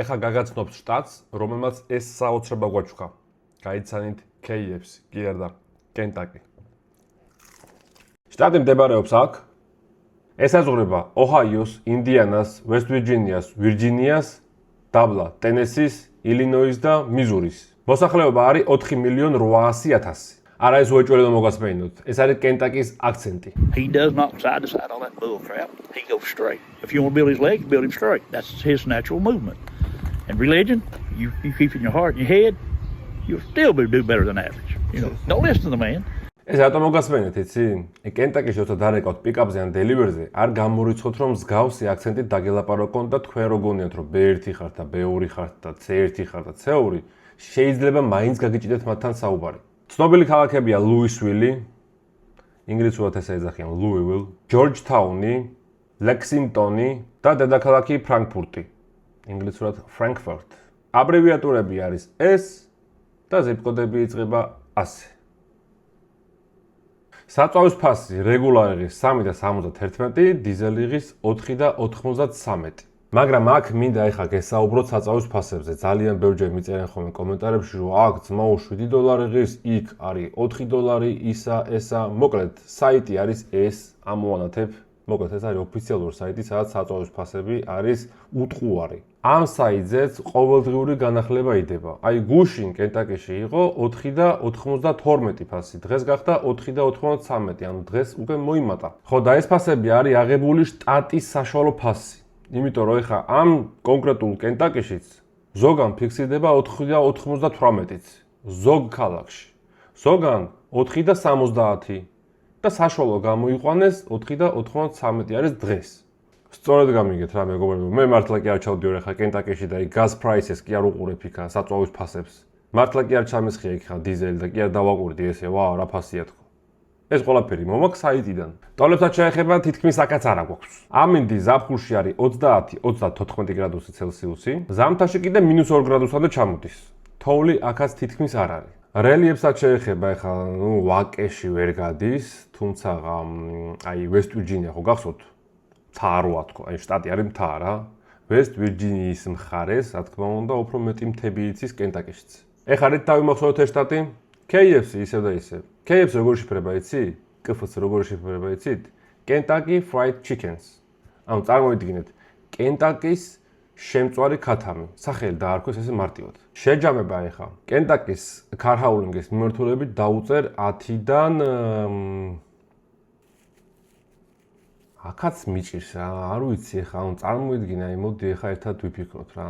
ეხა გაგაცნობთ შტატს, რომელმაც ეს საოცრება გვაჩუქა. გაიცანით KFC, კი არა, Kentucky. შტატი მდებარეობს აქ. ესაზღვრება ოჰაიოს, ინდიანას, ვესტ ვირჯინიას, ვირჯინიას, დაბლა, ტენესის, ილინოის და მიზურის. მოსახლეობა არის 4,800,000. არა ეს უეჭველი რომ მოგასმენინოთ. ეს არის კენტაკის აქცენტი. He does not side to side all that bull crap. He goes straight. If you want to build his legs, build him straight. That's his natural movement. And religion, you keep in your heart and your head, you'll still do better than average. Don't listen to the man. ეს რატომ მოგასმენით, იცი? კენტაკიში როცა დარეკავთ პიკაპზე ან დელივერზე, არ გამორიცხოთ რომ მსგავსი აქცენტით დაგელაპარაკონ და თქვენ რო გონიათ რომ B1 ხართ და B2 ხართ და C1 ხართ და C2, შეიძლება მაინც გაგიჭიდეთ მათთან საუბარი. ცნობილი ქალაქებია ლუისვილი, ინგლისურად ესე ეძახიან ლუივილ, ჯორჯთაუნი, ლექსინგტონი და დედაქალაქი ფრანკფურტი, ინგლისურად ფრანკფურტ. აბრევიატურები არის S და ზიპკოდები იწყება 100. საწვავის ფასი რეგულარიღის 3 და 71, დიზელიღის 4 და 93. მაგრამ აქ მინდა ეხლა გესაუბროთ საწვავის ფასებზე. ძალიან ბევრჯერ მიწერენ ხოლმე კომენტარებში, რომ აქ ძმაო $7 ღირს, იქ არის $4, ისა, ესა. მოკლედ, საიტი არის ეს, ამოვანათებ. მოკლედ, ეს არის ოფიციალური საიტი, სადაც საწვავის ფასები არის უტყუარი. ამ საიტზეც ყოველდღიური განახლება იდება. აი გუშინ კენტაკიში იყო 4 და 92 ფასი. დღეს გახდა 4 და 93, ანუ დღეს უკვე მოიმატა. ხო და ეს ფასები არის აღებული შტატის საშუალო ფასი. იმიტომ რომ ეხა ამ კონკრეტულ კენტაკიშიც ზოგან ფიქსირდება 4 და 98-იც. ზოგ ქალაქში. ზოგან 4 და 70 და საშუალო გამოიყვანეს 4 და 93 არის დღეს. სწორედ გამიგეთ რა მეგობრებო, მე მართლა კი არ ჩავდიოდი ხა კენტაკიში და იქ gas prices კი არ უყურებ იქა საწვავის ფასებს. მართლა კი არ ჩამესხია იქ ხა დიზელი და კი არ დავაყურდი ესე, ვა, რა ფასია თქო. ეს ყველაფერი მომაქვს საიტიდან. ტოლებსაც შეეხება თითქმის აქაც არ აქვს. ამინდი ზაფხულში არის 30-34 გრადუსი ცელსიუსი, ზამთარში კიდე -2 გრადუსამდე ჩამოდის. თოვლი აქაც თითქმის არ არის. რელიეფსაც შეეხება ეხლა, ვაკეში ვერ გადის, თუმცა აი ვესტ ვირჯინია ხო გახსოვთ? მთა როა თქო, აი შტატი არის მთა რა. ვესტ ვირჯინიის მხარეს, რა თქმა უნდა, უფრო მეტი მთები იცის კენტაკიშიც. ეხლა რით დავიმახსოვროთ ეს შტატი? KFC ისევ და ისევ. KFC როგორ შიფრება იცი? KFC როგორ შიფრება იცით? Kentucky Fried Chickens. ანუ წარმოიდგინეთ, კენტაკის შემწვარი ქათამი. სახელი დაარქვეს ესე მარტივად. შეჯამება ეხა. კენტაკის ქარჰაულინგის მიმართულებით დაუწერ 10-დან აქაც მიჭირს რა, არ ვიცი ეხა, ანუ წარმოიდგინე, აი მოდი ეხა ერთად ვიფიქროთ რა.